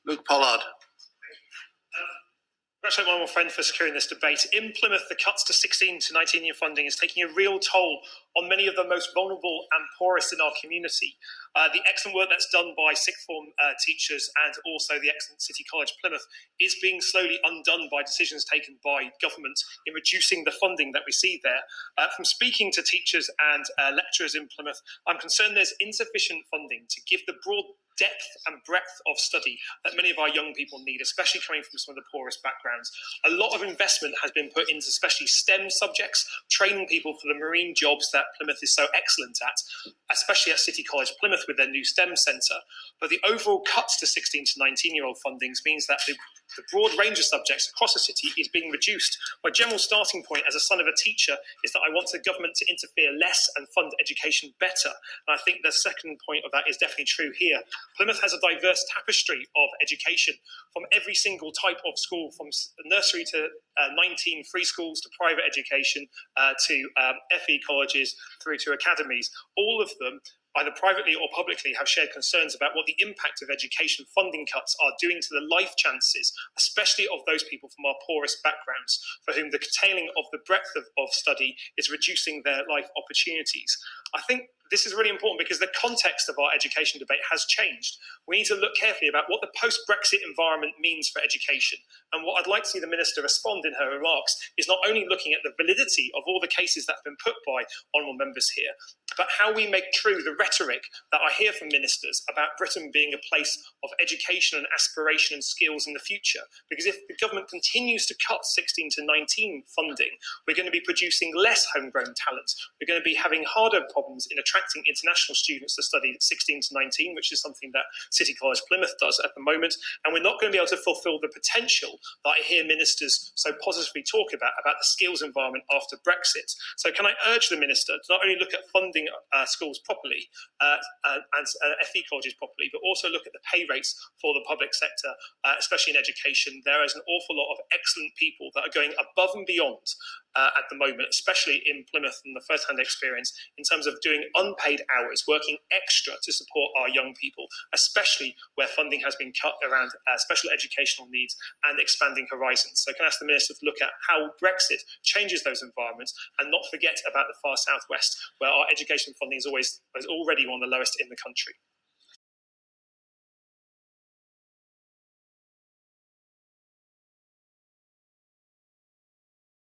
Luke Pollard. Congratulate my old friend for securing this debate. In Plymouth, the cuts to 16 to 19-year funding is taking a real toll on many of the most vulnerable and poorest in our community. The excellent work that's done by sixth form teachers and also the excellent City College Plymouth is being slowly undone by decisions taken by government in reducing the funding that we see there. From speaking to teachers and lecturers in Plymouth, I'm concerned there's insufficient funding to give the broad depth and breadth of study that many of our young people need, especially coming from some of the poorest backgrounds. A lot of investment has been put into especially STEM subjects, training people for the marine jobs that Plymouth is so excellent at, especially at City College Plymouth with their new STEM centre. But the overall cuts to 16 to 19-year-old fundings means that the broad range of subjects across the city is being reduced. My general starting point as a son of a teacher is that I want the government to interfere less and fund education better. And I think the second point of that is definitely true here. Plymouth has a diverse tapestry of education from every single type of school, from nursery to 19 free schools to private education to FE colleges through to academies. All of them, either privately or publicly, have shared concerns about what the impact of education funding cuts are doing to the life chances, especially of those people from our poorest backgrounds, for whom the curtailing of the breadth of study is reducing their life opportunities. I think this is really important because the context of our education debate has changed. We need to look carefully about what the post-Brexit environment means for education. And what I'd like to see the Minister respond in her remarks is not only looking at the validity of all the cases that have been put by honourable members here, but how we make true the rhetoric that I hear from ministers about Britain being a place of education and aspiration and skills in the future. Because if the government continues to cut 16 to 19 funding, we're going to be producing less homegrown talent. We're going to be having harder problems in attracting international students to study 16 to 19, which is something that City College Plymouth does at the moment. And we're not going to be able to fulfil the potential that I hear ministers so positively talk about the skills environment after Brexit. So can I urge the Minister to not only look at funding schools properly and FE colleges properly, but also look at the pay rates for the public sector, especially in education. There is an awful lot of excellent people that are going above and beyond at the moment, especially in Plymouth and the first-hand experience, in terms of doing unpaid hours, working extra to support our young people, especially where funding has been cut around special educational needs and expanding horizons. So can I ask the Minister to look at how Brexit changes those environments and not forget about the far southwest, where our education funding is already one of the lowest in the country.